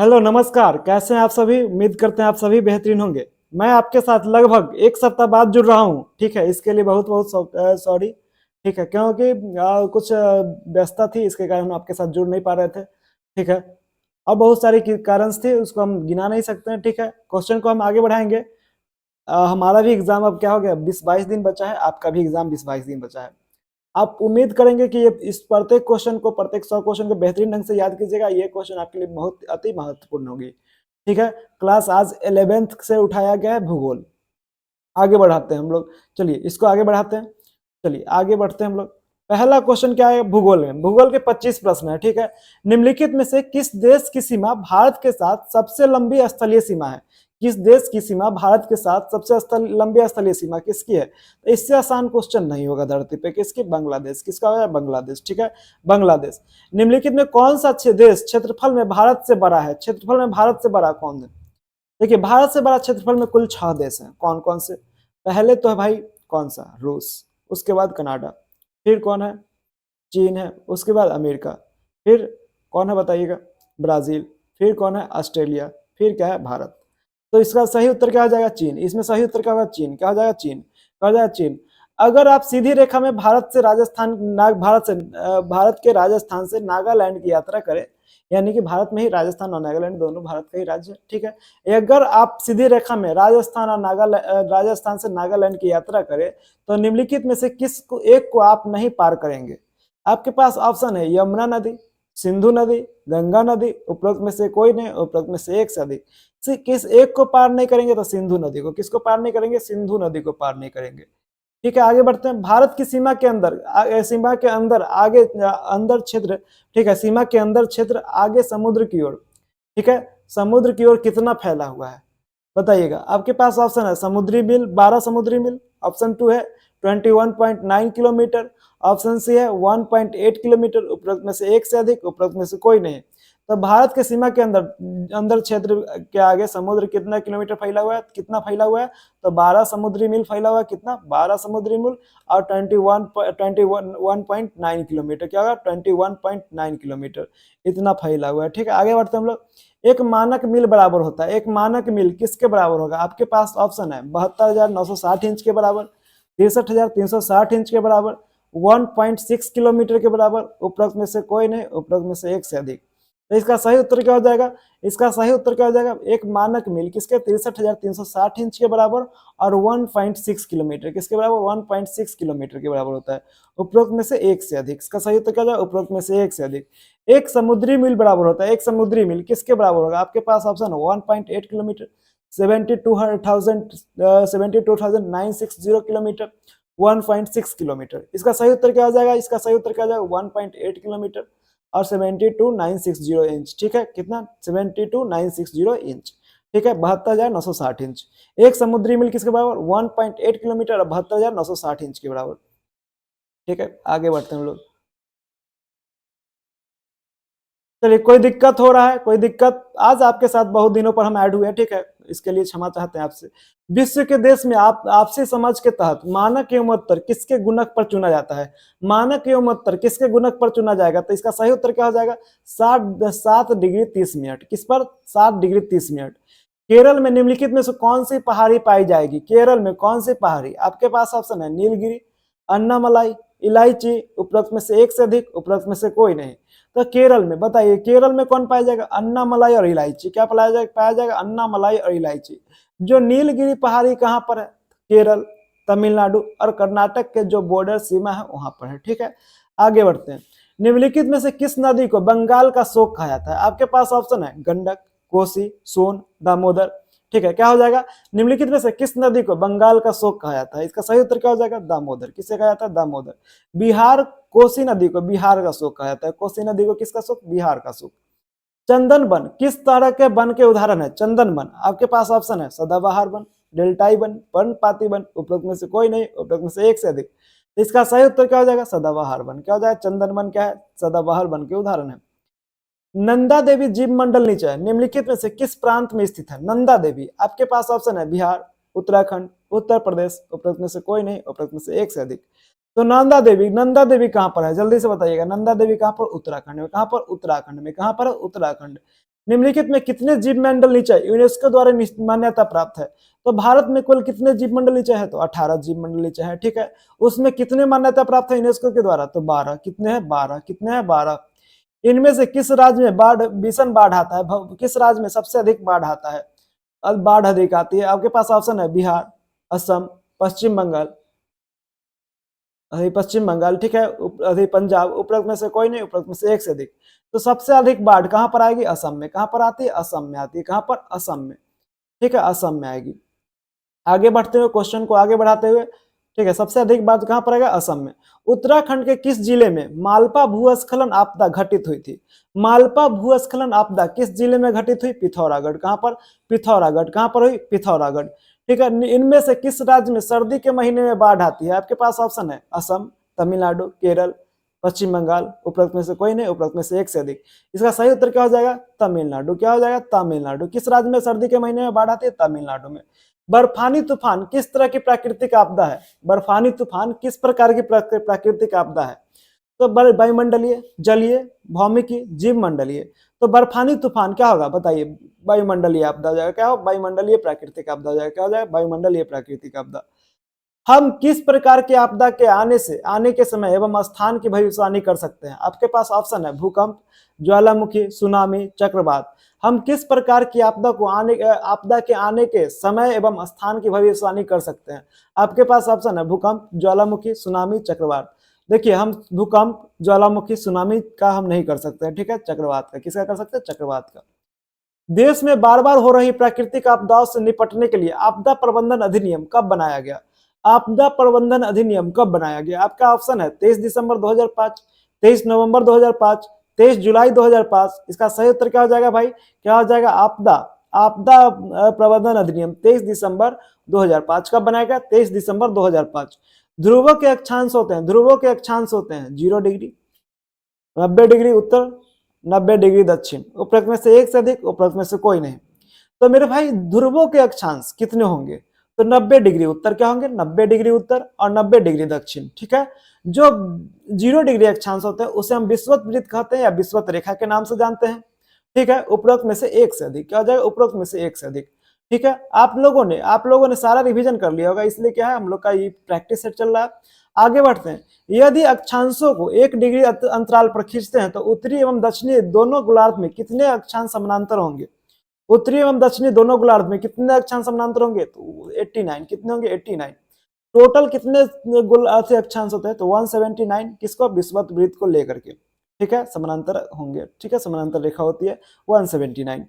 Hello नमस्कार, कैसे हैं आप सभी। उम्मीद करते हैं आप सभी बेहतरीन होंगे। मैं आपके साथ लगभग एक सप्ताह बाद जुड़ रहा हूं। ठीक है, इसके लिए बहुत बहुत सॉरी। ठीक है, क्योंकि कुछ व्यस्तता थी, इसके कारण हम आपके साथ जुड़ नहीं पा रहे थे। ठीक है, और बहुत सारे कारण थे, उसको हम गिना नहीं सकते हैं। ठीक है, क्वेश्चन को हम आगे बढ़ाएंगे। हमारा भी एग्जाम अब क्या हो गया, 20-22 दिन बचा है। आपका भी एग्जाम 20-22 दिन बचा है। आप उम्मीद करेंगे कि ये इस प्रत्येक क्वेश्चन को, प्रत्येक 100 क्वेश्चन को बेहतरीन ढंग से याद कीजिएगा। ये क्वेश्चन आपके लिए बहुत अति महत्वपूर्ण होगी। ठीक है, क्लास आज 11th से उठाया गया है, भूगोल। आगे बढ़ाते हैं हम लोग। चलिए इसको आगे बढ़ाते हैं। चलिए आगे बढ़ते हैं हम लोग। पहला क्वेश्चन क्या है, भूगोल में। भूगोल के 25 प्रश्न है। ठीक है, निम्नलिखित में से किस देश की सीमा भारत के साथ सबसे लंबी स्थलीय सीमा है। किस देश की सीमा भारत के साथ सबसे लंबी स्थलीय सीमा किसकी है। तो इससे आसान क्वेश्चन नहीं होगा धरती पे। किसकी? बांग्लादेश। किसका है? बांग्लादेश। ठीक है, बांग्लादेश। निम्नलिखित में कौन सा देश क्षेत्रफल में भारत से बड़ा है। क्षेत्रफल में भारत से बड़ा कौन है? देखिए, भारत से बड़ा क्षेत्रफल में कुल 6 देश हैं। कौन कौन से? पहले तो है भाई कौन सा, रूस। उसके बाद कनाडा। फिर कौन है? चीन है। उसके बाद अमेरिका। फिर कौन है बताइएगा? ब्राजील। फिर कौन है? ऑस्ट्रेलिया। फिर क्या है? भारत। तो इसका सही उत्तर क्या हो जाएगा? चीन। इसमें सही उत्तर क्या होगा? चीन। क्या हो जाएगा? चीन। क्या हो जाएगा? चीन। अगर आप सीधी रेखा में भारत से राजस्थान भारत के राजस्थान से नागालैंड की यात्रा करें, यानी कि भारत में ही राजस्थान और नागालैंड दोनों भारत का ही राज्य है। ठीक है, अगर आप सीधी रेखा में राजस्थान से नागालैंड की यात्रा करें तो निम्नलिखित में से किस को एक को आप नहीं पार करेंगे। आपके पास ऑप्शन है यमुना नदी, सिंधु नदी, गंगा नदी, उपरोक्त में से कोई नहीं, उपरोक्त में से एक से अधिक। किस एक को पार नहीं करेंगे? तो सिंधु नदी को। किसको पार नहीं करेंगे? सिंधु नदी को पार नहीं करेंगे। ठीक है, आगे बढ़ते हैं। भारत की सीमा के अंदर सीमा के अंदर आगे अंदर क्षेत्र। ठीक है, सीमा के अंदर क्षेत्र आगे समुद्र की ओर। ठीक है, समुद्र की ओर कितना फैला हुआ है बताइएगा। आपके पास ऑप्शन है समुद्री मील 12 समुद्री मील। ऑप्शन 2 है 21.9 किलोमीटर। ऑप्शन सी है 1.8 किलोमीटर। उपरोक्त में से एक से अधिक, उपरोक्त में से कोई नहीं। तो भारत के सीमा के अंदर अंदर क्षेत्र के आगे समुद्र कितना किलोमीटर फैला हुआ है? कितना फैला हुआ है? तो 12 समुद्री मील फैला हुआ है। कितना? 12 समुद्री मील। और 21.9 किलोमीटर। क्या होगा? 21.9 किलोमीटर इतना फैला हुआ है। ठीक है, आगे बढ़ते हैं हम लोग। एक मानक मील बराबर होता है। एक मानक मील किसके बराबर होगा? आपके पास ऑप्शन है 72,960 इंच के बराबर, 63,360 इंच के बराबर, 1.6 किलोमीटर के बराबर, उपरोक्त में से कोई नहीं, उपरोक्त में से एक से अधिक। तो इसका सही उत्तर क्या हो जाएगा? इसका सही उत्तर क्या हो जाएगा? एक मानक मील किसके? 63,360 इंच के बराबर और 1.6 किलोमीटर किसके बराबर? 1.6 किलोमीटर के बराबर होता है, उपरोक्त में से एक से अधिक। इसका सही उत्तर क्या हो जाएगा? उपरोक्त में से एक से अधिक। एक समुद्री मील बराबर होता है। एक समुद्री मील किसके बराबर होगा? आपके पास ऑप्शन है 1.8 किलोमीटर, 72,960 किलोमीटर, 1.6 किलोमीटर। इसका सही उत्तर क्या हो जाएगा? इसका सही उत्तर क्या हो जाएगा? 1.8 किलोमीटर और 72,960 इंच। ठीक है, कितना? 72,960 इंच। ठीक है, 72,960 इंच। एक समुद्री मील किसके बराबर? 1.8 किलोमीटर और 72,960 इंच के बराबर। ठीक है, आगे बढ़ते हैं हम लोग। चलिए, कोई दिक्कत हो रहा है? कोई दिक्कत? आज आपके साथ बहुत दिनों पर हम ऐड हुए हैं। ठीक है, इसके लिए क्षमा चाहते हैं आपसे। विश्व के देश में आपसी समझ के तहत मानक एवं उत्तर किसके गुणक पर चुना जाता है? मानक एवं उत्तर किसके गुणक पर चुना जाएगा? तो इसका सही उत्तर क्या हो जाएगा? 7 डिग्री 30 मिनट। किस पर? 7 डिग्री 30 मिनट। केरल में निम्नलिखित में से कौन सी पहाड़ी पाई जाएगी? केरल में कौन सी पहाड़ी? आपके पास ऑप्शन है नीलगिरी, अन्नामलाई, इलायची, उपरोक्त में से एक से अधिक, उपरोक्त में से कोई नहीं। तो केरल में बताइए, केरल में कौन पाया जाएगा? अन्नामलाई और इलायची। क्या पाया जाएगा? अन्नामलाई और इलायची। जो नीलगिरी पहाड़ी कहाँ पर है? केरल, तमिलनाडु और कर्नाटक के जो बॉर्डर सीमा है वहां पर है। ठीक है, आगे बढ़ते हैं। निम्नलिखित में से किस नदी को बंगाल का शोक कहा जाता है? आपके पास ऑप्शन है गंडक, कोसी, सोन, दामोदर। ठीक है, क्या हो जाएगा? निम्नलिखित में से किस नदी को बंगाल का शोक कहा जाता है? इसका सही उत्तर क्या हो जाएगा? दामोदर। किसे कहा जाता है? दामोदर। बिहार कोसी नदी को बिहार का शोक कहा जाता है। कोसी नदी को किसका शोक? बिहार का शोक। चंदन वन किस तरह के वन के उदाहरण है? चंदन वन। आपके पास ऑप्शन है सदाबहार वन, डेल्टाई वन, पर्णपाती वन, उपरोक्त में से कोई नहीं, उपरोक्त में से एक से अधिक। तो इसका सही उत्तर क्या हो जाएगा? सदाबहार वन। क्या हो जाएगा? चंदन वन क्या है? सदाबहार वन के उदाहरण है। नंदा देवी जीव मंडल नीचे है, निम्नलिखित में से किस प्रांत में स्थित है? नंदा देवी। आपके पास ऑप्शन है बिहार, उत्तराखंड, उत्तर प्रदेश, उपरोक्त में से कोई नहीं, उपरोक्त में से एक से अधिक। तो नंदा देवी कहां पर है? जल्दी से बताइएगा। नंदा देवी कहां पर? उत्तराखंड में। कहां पर? उत्तराखंड में। कहां पर? उत्तराखंड। निम्नलिखित में कितने जीव मंडल नीचे यूनेस्को द्वारा मान्यता प्राप्त है? तो भारत में कुल कितने जीव मंडल नीचे है? तो 18 जीव मंडल नीचे है, ठीक है। उसमें कितने मान्यता प्राप्त है यूनेस्को के द्वारा? तो 12। कितने हैं? 12। कितने हैं? 12। इनमें से किस राज्य में भीषण बाढ़ आता है? किस राज्य में सबसे अधिक बाढ़ आता है? बाढ़ अधिक आती है? आपके पास ऑप्शन है बिहार, असम, पश्चिम बंगाल, पश्चिम बंगाल, ठीक है, पंजाब। उपरोक्त में से कोई नहीं, उपरोक्त में से एक से अधिक। तो सबसे अधिक बाढ़ कहां पर आएगी? असम में। कहां पर आती है? असम में आती है। कहां पर? असम में, ठीक है, असम में आएगी। आगे बढ़ते हुए क्वेश्चन को आगे बढ़ाते हुए, ठीक है, सबसे अधिक बाढ़ कहां पर आएगा? असम में। उत्तराखंड के किस जिले में मालपा भूस्खलन आपदा घटित हुई थी? मालपा भूस्खलन आपदा किस जिले में घटित हुई? पिथौरागढ़। कहां पर? पिथौरागढ़। कहां पर हुई? पिथौरागढ़, ठीक है। इनमें से किस राज्य में सर्दी के महीने में बाढ़ आती है? आपके पास ऑप्शन है असम, तमिलनाडु, केरल, पश्चिम बंगाल। उपरोक्त में से कोई नहीं, उपरोक्त में से एक से अधिक। इसका सही उत्तर क्या हो जाएगा? तमिलनाडु। क्या हो जाएगा? तमिलनाडु। किस राज्य में सर्दी के महीने में बाढ़ आती है? तमिलनाडु में। बर्फानी तूफान किस तरह की प्राकृतिक आपदा है? बर्फानी तूफान किस प्रकार की प्राकृतिक आपदा है? तो वायुमंडलीय, जलीय, भौमिकी, जीव मंडलीय। तो बर्फानी तूफान क्या होगा? बताइए। वायुमंडलीय आपदा हो जाएगा। क्या हो? वायुमंडलीय प्राकृतिक आपदा हो जाएगा। क्या हो जाएगा? वायुमंडलीय प्राकृतिक आपदा। हम किस प्रकार की आपदा के आने के समय एवं स्थान की भविष्यवाणी कर सकते हैं? आपके पास ऑप्शन है भूकंप, ज्वालामुखी, सुनामी, चक्रवात। हम किस प्रकार की आपदा के आने के समय एवं स्थान की भविष्यवाणी कर सकते हैं? आपके पास ऑप्शन है भूकंप, ज्वालामुखी, सुनामी, चक्रवात। देखिए, हम भूकंप, ज्वालामुखी, सुनामी का हम नहीं कर सकते हैं, ठीक है। चक्रवात का किसका कर सकते हैं? चक्रवात का। देश में बार बार हो रही प्राकृतिक आपदाओं से निपटने के लिए आपदा प्रबंधन अधिनियम कब बनाया गया? आपदा प्रबंधन अधिनियम कब बनाया गया? आपका ऑप्शन है 23 दिसंबर 2005, 23 नवंबर 2005, 23 जुलाई 2005। इसका सही उत्तर क्या हो जाएगा भाई? क्या हो जाएगा? आपदा आपदा प्रबंधन अधिनियम 23 दिसंबर 2005 कब बनाया गया? 23 दिसंबर 2005। ध्रुवों के अक्षांश होते हैं, ध्रुवों के अक्षांश होते हैं 0 डिग्री, 90 डिग्री उत्तर, 90 डिग्री दक्षिण। उपरोक्त में से एक से अधिक, उपरोक्त में से कोई नहीं। तो मेरे भाई ध्रुवों के अक्षांश कितने होंगे? तो 90 डिग्री उत्तर क्या होंगे? 90 डिग्री उत्तर और 90 डिग्री दक्षिण, ठीक है। जो 0 डिग्री अक्षांश होते हैं उसे हम विषुवत वृत्त कहते हैं या विषुवत रेखा के नाम से जानते हैं, ठीक है। उपरोक्त में से एक से अधिक। क्या हो जाएगा? उपरोक्त में से एक से अधिक, ठीक है। आप लोगों ने सारा रिवीजन कर लिया होगा, इसलिए क्या है, हम लोग का ये प्रैक्टिस सेट चल रहा है। आगे बढ़ते हैं। यदि अक्षांशों को 1 डिग्री अंतराल पर खींचते हैं तो उत्तरी एवं दक्षिणी दोनों गोलार्ध में कितने अक्षांश समानांतर होंगे? उत्तरी एवं दक्षिणी दोनों गोलार्ध में कितने अक्षांश समानांतर होंगे? तो 89। कितने होंगे? 89। टोटल कितने अक्षांश होते हैं? तो 179। किसको? विषुवत वृत्त को लेकर के, ठीक है, समानांतर होंगे, ठीक है, समानांतर रेखा होती है 179।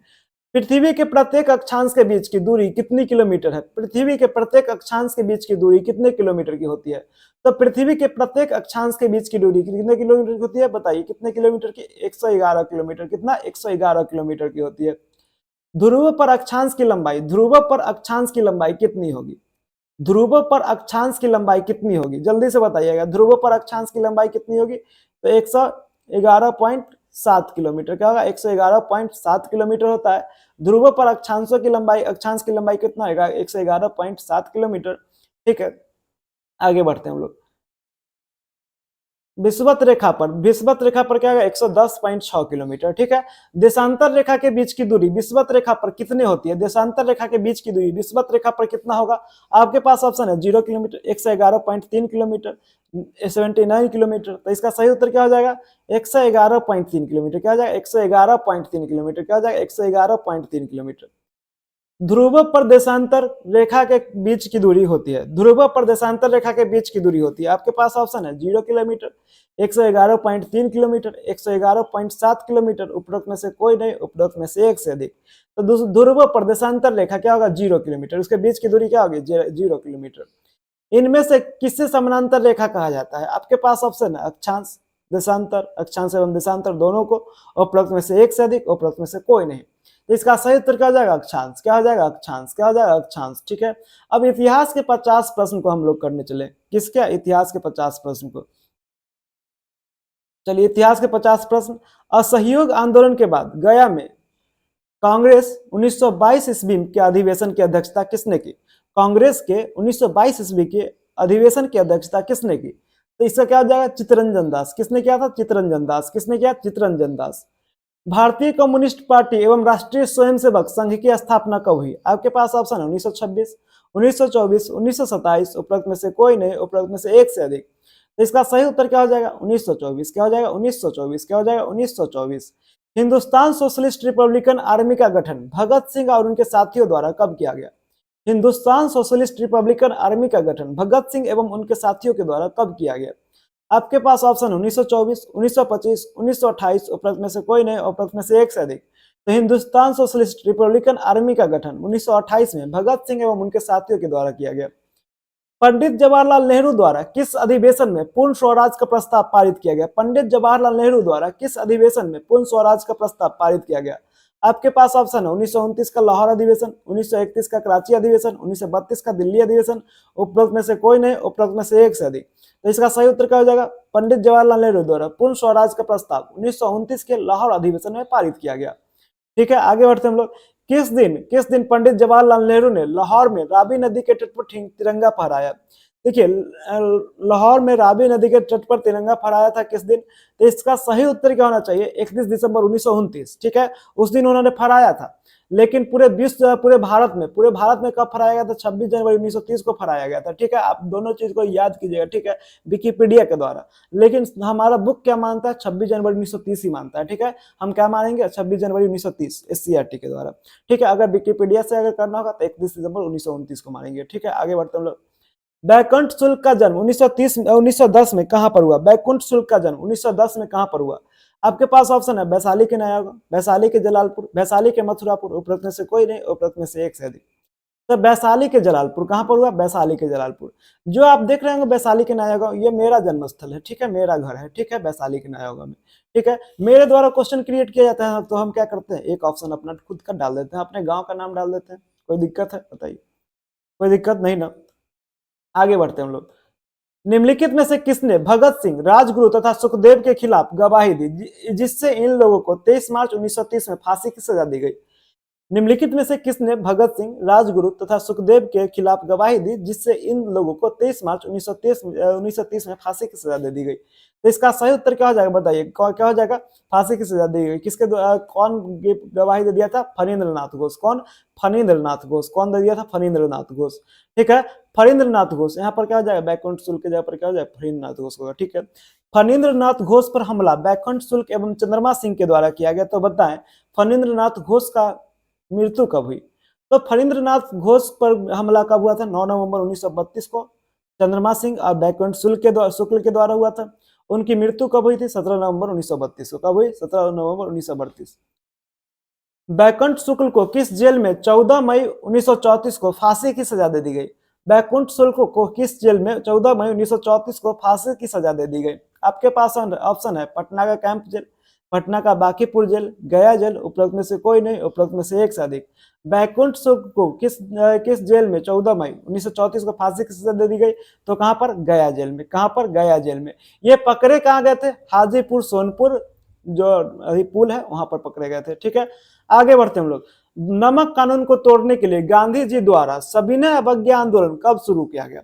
पृथ्वी के प्रत्येक अक्षांश के बीच की दूरी कितनी किलोमीटर है? पृथ्वी के प्रत्येक अक्षांश के बीच की दूरी कितने किलोमीटर की होती है? तो पृथ्वी के प्रत्येक अक्षांश के बीच की दूरी कितने किलोमीटर की होती है? बताइए कितने किलोमीटर की? 111 किलोमीटर। कितना? 111 किलोमीटर की होती है। ध्रुव पर अक्षांश की लंबाई, ध्रुव पर अक्षांश की लंबाई कितनी होगी? ध्रुव पर अक्षांश की लंबाई कितनी होगी? जल्दी से बताइएगा, ध्रुव पर अक्षांश की लंबाई कितनी होगी? तो 111.7 किलोमीटर। क्या होगा? 111.7 किलोमीटर होता है। ध्रुव पर अक्षांश की लंबाई कितना होगा? 111.7 किलोमीटर, ठीक है। आगे बढ़ते हैं हम लोग। विषुवत रेखा पर क्या होगा? 110.6 किलोमीटर, ठीक है। देशांतर रेखा के बीच की दूरी विषुवत रेखा पर कितनी होती है? देशांतर रेखा के बीच की दूरी विषुवत रेखा पर कितना होगा? आपके पास ऑप्शन है 0 किलोमीटर, 111.3 किलोमीटर, 79 किलोमीटर। तो इसका सही उत्तर क्या हो जाएगा? 111.3 किलोमीटर। क्या हो जाएगा? 111.3 किलोमीटर। क्या हो जाएगा? 111.3 किलोमीटर। ध्रुव पर देशांतर रेखा के बीच की दूरी होती है, ध्रुव पर देशांतर रेखा के बीच की दूरी होती है। आपके पास ऑप्शन है 0 किलोमीटर, 111.3 किलोमीटर, 111.7 किलोमीटर। उपरोक्त में से कोई नहीं, उपरोक्त में से एक से अधिक। तो ध्रुव पर देशांतर रेखा क्या होगा? 0 किलोमीटर। उसके बीच की दूरी क्या होगी? 0 किलोमीटर। इनमें से किससे समानांतर रेखा कहा जाता है? आपके पास ऑप्शन है अक्षांश, देशांतर, अक्षांश एवं देशांतर दोनों को। उपरोक्त में से एक से अधिक, उपरोक्त में से कोई नहीं। तो इसका सही उत्तर क्या हो जाएगा? अक्षांश। क्या हो जाएगा? अक्षांश। क्या हो जाएगा? अक्षांश, ठीक है। अब इतिहास के 50 प्रश्न को हम लोग करने चले। किसके? इतिहास के 50 प्रश्न को। चलिए, इतिहास के 50 प्रश्न। असहयोग आंदोलन के बाद गया में कांग्रेस 1922 ईस्वी के अधिवेशन की अध्यक्षता किसने की? कांग्रेस के 1922 ईस्वी के अधिवेशन की अध्यक्षता किसने की? तो इसका क्या हो जाएगा? चित्तरंजन दास। किसने किया था? चित्तरंजन दास। किसने किया? चित्तरंजन दास। भारतीय कम्युनिस्ट पार्टी एवं राष्ट्रीय स्वयंसेवक संघ की स्थापना कब हुई? आपके पास ऑप्शन है 1926, 1924, 1927, उपरोक्त में से कोई नहीं, उपरोक्त में से एक से अधिक। तो इसका सही उत्तर क्या हो जाएगा? 1924। क्या हो जाएगा? 1924। क्या हो जाएगा? 1924। हिंदुस्तान सोशलिस्ट रिपब्लिकन आर्मी का गठन भगत सिंह और उनके साथियों द्वारा कब किया गया? हिंदुस्तान सोशलिस्ट रिपब्लिकन आर्मी का गठन भगत सिंह एवं उनके साथियों के द्वारा कब किया गया? आपके पास ऑप्शन 1924, 1925, 1928, उपरोक्त में से कोई नहीं, उपरोक्त में से एक से अधिक। तो हिंदुस्तान सोशलिस्ट रिपब्लिकन आर्मी का गठन 1928 में भगत सिंह एवं उनके साथियों के द्वारा किया गया। पंडित जवाहरलाल नेहरू द्वारा किस अधिवेशन में पूर्ण स्वराज का प्रस्ताव पारित किया गया? पंडित जवाहरलाल नेहरू द्वारा किस अधिवेशन में पूर्ण स्वराज का प्रस्ताव पारित किया गया? आपके पास ऑप्शन है 1929 का लाहौर अधिवेशन, 1931 का कराची अधिवेशन, 1932 का दिल्ली अधिवेशन, उपरोक्त में से कोई नहीं, उपरोक्त में से एक से अधिक। तो इसका सही उत्तर क्या हो जाएगा? पंडित जवाहरलाल नेहरू द्वारा पूर्ण स्वराज का प्रस्ताव 1929 के लाहौर अधिवेशन में पारित किया गया। ठीक है, आगे बढ़ते हम लोग। किस दिन पंडित जवाहरलाल नेहरू ने लाहौर में रावी नदी के तट पर तिरंगा फहराया? देखिए, लाहौर में रावी नदी के तट पर तिरंगा फहराया था किस दिन? तो इसका सही उत्तर क्या होना चाहिए? 31 दिसंबर 1929। ठीक है, उस दिन उन्होंने फहराया था। लेकिन पूरे भारत में कब फहराया गया था? 26 जनवरी 1930 को फहराया गया था। ठीक है, आप दोनों चीज को याद कीजिएगा। ठीक है, विकिपीडिया के द्वारा। लेकिन हमारा बुक क्या मानता है? 26 जनवरी 1930 ही मानता है। ठीक है, हम क्या मानेंगे? 26 जनवरी 1930 एससीईआरटी के द्वारा। ठीक है, अगर विकिपीडिया से अगर करना होगा तो 31 दिसंबर 1929 को मानेंगे। ठीक है, आगे बढ़ते हम लोग। बैकुंठ शुल्क का जन्म 1910 में कहां पर हुआ? बैकुंठ शुल्क का जन्म 1910 में कहां पर हुआ? आपके पास ऑप्शन है वैशाली के नया गांव, वैशाली के जलालपुर, वैशाली के मथुरापुर, उपरोक्त में से कोई नहीं, उपरोक्त में से एक से अधिक। तो वैशाली के जलालपुर कहां पर हुआ? वैशाली के जलालपुर। जो आप देख रहे होंगे वैशाली के नया गांव, ये मेरा जन्मस्थल है। ठीक है, मेरा घर है। ठीक है, वैशाली के नया गांव में। ठीक है, मेरे द्वारा क्वेश्चन क्रिएट किया जाता है तो हम क्या करते हैं? एक ऑप्शन अपना खुद का डाल देते हैं, अपने गाँव का नाम डाल देते हैं। कोई दिक्कत है? बताइए, कोई दिक्कत नहीं ना। आगे बढ़ते हैं हम लोग। निम्नलिखित में से किसने भगत सिंह, राजगुरु तथा सुखदेव के खिलाफ गवाही दी जिससे इन लोगों को 23 मार्च 1930 में फांसी की सजा दी गई? निम्नलिखित में से किसने भगत सिंह, राजगुरु तथा सुखदेव के खिलाफ गवाही दी जिससे इन लोगों को 23 मार्च 1930 में फांसी की सजा दे दी गई? तो इसका सही उत्तर क्या हो जाएगा? बताइए, क्या हो जाएगा? फांसी की सजा दी गई। किसके कौन गवाही दे दिया था? फणींद्रनाथ घोष। कौन? फणींद्रनाथ घोष। कौन दे दिया था? फणींद्रनाथ घोष। ठीक है, फणींद्रनाथ घोष। यहाँ पर क्या हो जाएगा? बैकुंठ शुल्क की जगह पर क्या हो जाएगा? फणींद्रनाथ घोष होगा। ठीक है, फणींद्रनाथ घोष पर हमला बैकुंठ शुल्क एवं चंद्रमा सिंह के द्वारा किया गया। तो बताएं, फणींद्रनाथ घोष का मृत्यु कब हुई? तो फणींद्रनाथ घोष पर हमला कब हुआ था? 9 नवंबर 1932 को चंद्रमा सिंह और बैकुंठ शुक्ल के द्वारा हुआ था। उनकी मृत्यु कब हुई थी? 17 नवंबर 1932 को। कब हुई? 17 नवंबर 1932। बैकुंठ शुक्ल को किस जेल में 14 मई 1934 को फांसी की सजा दे दी गई? बैकुंठ शुक्ल को किस जेल में 14 मई 1934 को फांसी की सजा दे दी गई? आपके पास ऑप्शन है पटना का कैंप जेल, पटना का बांकीपुर जेल, गया जेल, उपरोक्त में से कोई नहीं, उपरोक्त में से एक से अधिक। बैकुंठ शुक्ल को किस जेल में 14 मई 1934 को फांसी की सजा दे दी गई? तो कहां पर? गया जेल में। कहां पर? गया जेल में। ये पकड़े कहां गए थे? हाजीपुर सोनपुर जो अभी पुल है वहां पर पकड़े गए थे। ठीक है, आगे बढ़ते हम लोग। नमक कानून को तोड़ने के लिए गांधी जी द्वारा सविनय अवज्ञा आंदोलन कब शुरू किया गया?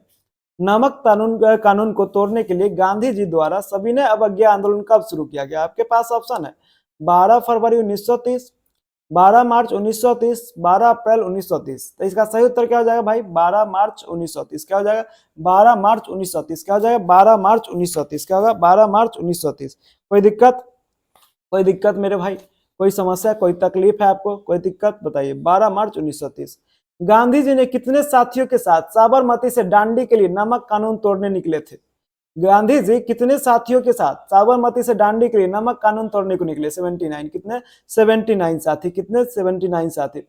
नमक कानून को तोड़ने के लिए गांधी जी द्वारा सविनय अवज्ञा आंदोलन कब शुरू किया गया? आपके पास ऑप्शन है 12 फरवरी 1930, 12 मार्च 1930, 12 अप्रैल 1930। तो इसका सही उत्तर क्या हो जाएगा भाई? 12 मार्च 1930। क्या हो जाएगा? 12 मार्च 1930। क्या हो जाएगा? 12 मार्च 1930। क्या होगा? 12 मार्च 1930। कोई दिक्कत? कोई दिक्कत मेरे भाई? कोई समस्या, कोई तकलीफ है आपको? कोई दिक्कत? बताइए। 12 मार्च 1930। गांधी जी ने कितने साथियों के साथ साबरमती से दांडी के लिए नमक कानून तोड़ने निकले थे? गांधी जी कितने साथियों के साथ साबरमती से दांडी के लिए नमक कानून तोड़ने को निकले? 79। कितने? 79 साथी। कितने? 79 साथी।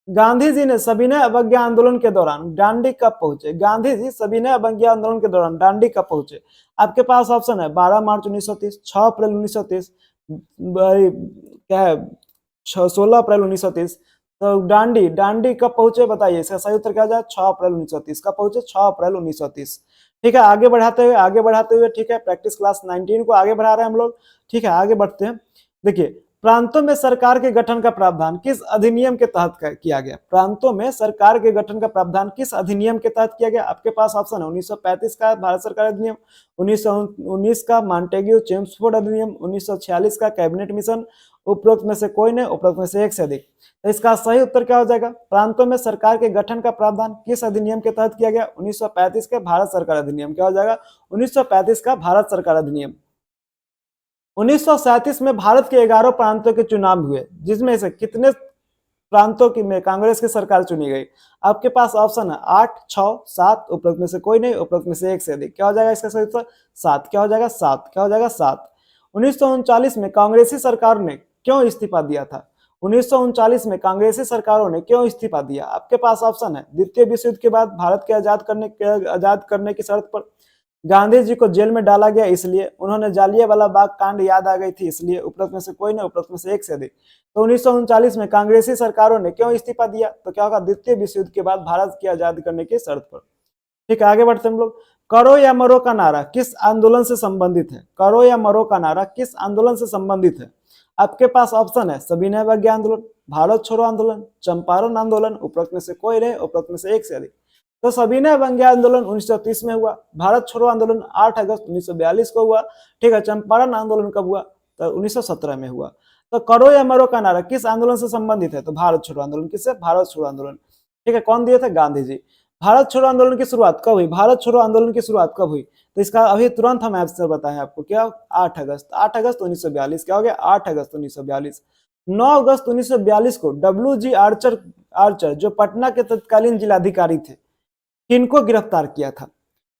गांधी जी ने सविनय अवज्ञा आंदोलन के दौरान दांडी कब पहुंचे? गांधी जी सविनय अवज्ञा आंदोलन के दौरान दांडी कब पहुंचे? आपके पास ऑप्शन है 12 मार्च 1930, 6 अप्रैल 1930, क्या है 16 अप्रैल 1930। तो दांडी कब पहुंचे? बताइए। इसका सही उत्तर क्या जाए? 6 अप्रैल 1930। कब पहुंचे? 6 अप्रैल 1930। ठीक है, आगे बढ़ाते हुए ठीक है, प्रैक्टिस क्लास 19 को आगे बढ़ा रहे हैं हम लोग। ठीक है, आगे बढ़ते हैं। देखिए, प्रांतों में सरकार के गठन का प्रावधान किस अधिनियम के तहत किया गया? प्रांतों में सरकार के गठन का प्रावधान किस अधिनियम के तहत किया गया? आपके पास ऑप्शन है 1935 का भारत सरकार अधिनियम, 1919 का मॉन्टेग्यू चेम्सफोर्ड अधिनियम, 1946 का कैबिनेट मिशन, उपरोक्त में से कोई नहीं, उपरोक्त में से एक से अधिक। तो इसका सही उत्तर क्या हो जाएगा? प्रांतों में सरकार के गठन का प्रावधान किस अधिनियम के तहत किया गया? 1935 के भारत सरकार अधिनियम। क्या हो जाएगा? 1935 का भारत सरकार अधिनियम। 1937 में भारत के 11 प्रांतों के चुनाव हुए, जिसमें से कितने प्रांतों की में कांग्रेस की सरकार चुनी गई? आपके पास ऑप्शन है 8, 6, 7, उपरोक्त में से कोई नहीं, उपरोक्त में से एक से अधिक। क्या हो जाएगा इसका सही उत्तर? 7। क्या हो जाएगा? 7। क्या हो जाएगा? 7। 1939 में कांग्रेसी सरकार ने क्यों इस्तीफा दिया था? 1939 में कांग्रेसी सरकारों ने क्यों इस्तीफा दिया? आपके पास ऑप्शन है द्वितीय विश्व युद्ध के बाद भारत के आजाद करने की शर्त पर, गांधी जी को जेल में डाला गया इसलिए, उन्होंने जालियांवाला बाग कांड याद आ गई थी इसलिए, उपरोक्त में से कोई नहीं, उपरोक्त में से एक से अधिक। तो 1939 में कांग्रेसी सरकारों ने क्यों इस्तीफा दिया? तो क्या होगा? द्वितीय विश्व युद्ध के बाद भारत की आजाद करने की शर्त पर। ठीक है, आगे बढ़ते हम लोग। करो या मरो का नारा किस आंदोलन से संबंधित है? करो या मरो का नारा किस आंदोलन से संबंधित है? आपके पास ऑप्शन है सविनय अवज्ञा आंदोलन, भारत छोड़ो आंदोलन, चंपारण आंदोलन, उपरोक्त में से कोई नहीं, उपरोक्त में से एक से अधिक। तो सविनय अवज्ञा आंदोलन 1930 में हुआ, भारत छोड़ो आंदोलन 8 अगस्त 1942 को हुआ। ठीक है, चंपारण आंदोलन कब हुआ? तो 1917 में हुआ। तो करो या मरो का नारा किस आंदोलन से संबंधित है? तो भारत छोड़ो आंदोलन। किससे? भारत छोड़ो आंदोलन। ठीक है, कौन दिए थे? गांधी जी। भारत छोड़ो आंदोलन की शुरुआत कब हुई? भारत छोड़ो आंदोलन की शुरुआत कब हुई? तो इसका अभी तुरंत हम आंसर बताएं आपको। क्या? 8 अगस्त। 8 अगस्त 1942। क्या हो गया? 8 अगस्त 1942। 9 अगस्त 1942 को डब्ल्यू.जी. आर्चर जो पटना के तत्कालीन जिलाधिकारी थे, किनको गिरफ्तार किया था?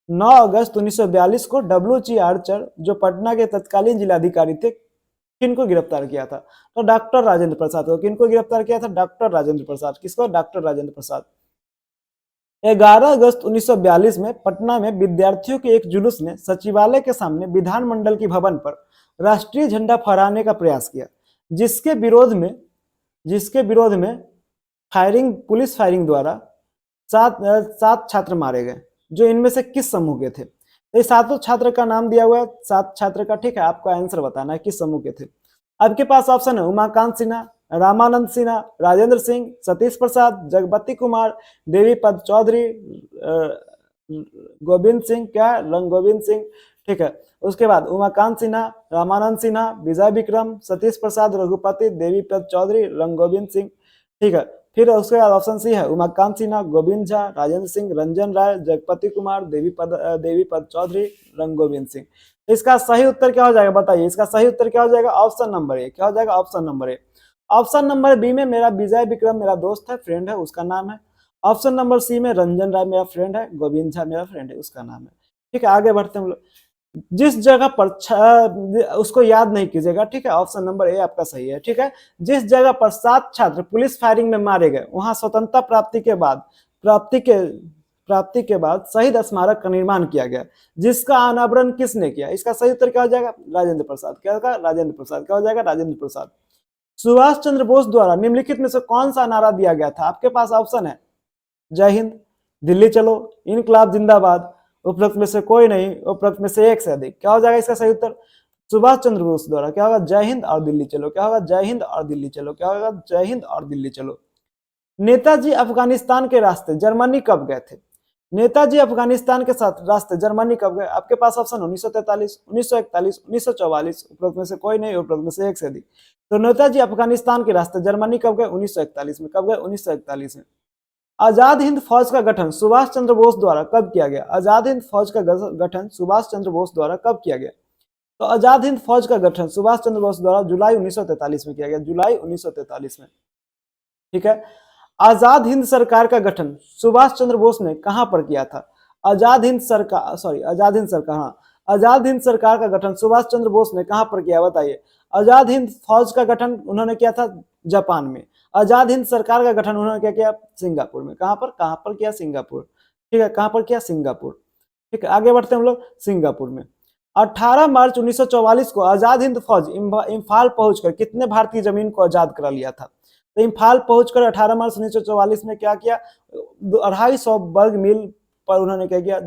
9 अगस्त 1942 को डब्ल्यू.जी. आर्चर जो पटना के तत्कालीन जिलाधिकारी थे, किनको गिरफ्तार किया था? तो डॉक्टर राजेंद्र प्रसाद को। किनको गिरफ्तार किया था? डॉक्टर राजेंद्र प्रसाद। किसको? डॉक्टर राजेंद्र प्रसाद। 11 अगस्त 1942 में पटना में विद्यार्थियों के एक जुलूस ने सचिवालय के सामने विधानमंडल की भवन पर राष्ट्रीय झंडा फहराने का प्रयास किया, जिसके विरोध में पुलिस फायरिंग द्वारा 7 छात्र मारे गए, जो इनमें से किस समूह के थे? तो ये 7 छात्र का नाम दिया हुआ है, 7 छात्र का। ठीक है, आपको आंसर बताना है किस समूह के थे। आपके पास ऑप्शन है उमाकांत सिन्हा, रामानंद सिन्हा, राजेंद्र सिंह, सतीश प्रसाद, जगपति कुमार, देवीपद चौधरी, गोविंद सिंह, क्या? रंगोविंद सिंह। ठीक है, उसके बाद उमाकांत सिन्हा, रामानंद सिन्हा, विजय विक्रम, सतीश प्रसाद, रघुपति, देवीपद चौधरी, रंगोविंद सिंह। ठीक है, फिर उसके बाद ऑप्शन सी है उमाकांत सिन्हा, गोविंद झा, राजेंद्र सिंह, रंजन राय, जगपति कुमार, देवीपद चौधरी, रंगोविंद सिंह। इसका सही उत्तर क्या हो जाएगा? बताइए, इसका सही उत्तर क्या हो जाएगा? Option number A. क्या हो जाएगा? Option number A. Option number B में मेरा विजय विक्रम मेरा दोस्त है, फ्रेंड है, उसका नाम है। ऑप्शन नंबर सी में रंजन राय मेरा फ्रेंड है, गोविंद झा मेरा फ्रेंड है, उसका नाम है। ठीक है, आगे बढ़ते हैं हम लोग। जिस जगह पर उसको याद नहीं कीजिएगा। ठीक है, ऑप्शन नंबर ए आपका सही है। ठीक है, जिस जगह पर 7 छात्र पुलिस फायरिंग में मारे गए, वहां स्वतंत्रता प्राप्ति के बाद शहीद स्मारक का निर्माण किया गया, जिसका अनावरण किसने किया? इसका सही उत्तर क्या हो जाएगा? राजेंद्र प्रसाद। क्या होगा? राजेंद्र प्रसाद। क्या हो जाएगा? राजेंद्र प्रसाद। सुभाष चंद्र बोस द्वारा निम्नलिखित में से कौन सा नारा दिया गया था? आपके पास ऑप्शन है जय हिंद, दिल्ली चलो, इनकलाब जिंदाबाद, उपरोक्त में से कोई नहीं, उपरोक्त में से एक से अधिक। क्या हो जाएगा इसका सही उत्तर? सुभाष चंद्र बोस द्वारा क्या होगा? जय हिंद और दिल्ली चलो। क्या होगा? जय हिंद और दिल्ली चलो। क्या होगा? जय हिंद और दिल्ली चलो। नेताजी अफगानिस्तान के रास्ते जर्मनी कब गए थे? नेताजी अफगानिस्तान के साथ रास्ते जर्मनी कब गए? आपके पास ऑप्शन 1943, 1941, 1944, उपरोक्त में से कोई नहीं, उपरोक्त में से एक से अधिक। तो नेताजी अफगानिस्तान के रास्ते जर्मनी कब गए? 1941 में। कब गए? 1941 में। आजाद हिंद फौज का गठन सुभाष चंद्र बोस द्वारा कब किया गया? आजाद हिंद फौज का गठन सुभाष चंद्र बोस द्वारा कब किया गया? तो आजाद हिंद फौज का गठन सुभाष चंद्र बोस द्वारा जुलाई 1943 में किया गया, जुलाई 1943 में। ठीक है, आजाद हिंद सरकार का गठन सुभाष चंद्र बोस ने कहां पर किया था? आजाद हिंद सरकार का गठन सुभाष चंद्र बोस ने कहां पर किया? बताइए। आजाद हिंद फौज का गठन उन्होंने किया था जापान में। आजाद हिंद सरकार का गठन उन्होंने क्या किया? सिंगापुर में। कहां पर किया? सिंगापुर। ठीक है, कहां पर किया? सिंगापुर। ठीक है, आगे बढ़ते हैं हम लोग। सिंगापुर में 18 मार्च 1944 को आजाद हिंद फौज इम्फाल पहुंचकर कितने भारतीय जमीन को आजाद करा लिया था? तो इम्फाल पहुंचकर 18 मार्च 1944 में क्या किया? 250 वर्ग मील पर उन्होंने क्या किया?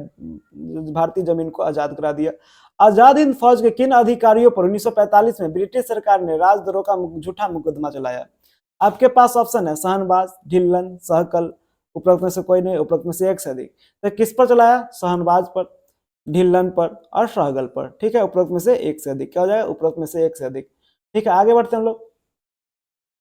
भारतीय जमीन को आजाद करा दिया। आजाद हिंद फौज के किन अधिकारियों पर 1945 में ब्रिटिश सरकार ने राजद्रोह का झूठा मुकदमा चलाया? आपके पास ऑप्शन है शाहनवाज, ढिल्लन, सहकल, उपरोक्त में से कोई नहीं, उपरोक्त में से एक से अधिक। तो किस पर चलाया? शाहनवाज पर, ढिल्लन पर और सहगल पर। ठीक है, उपरोक्त में से एक से अधिक। क्या हो जाएगा? उपरोक्त में से एक से अधिक। ठीक है, आगे बढ़ते हैं हम लोग।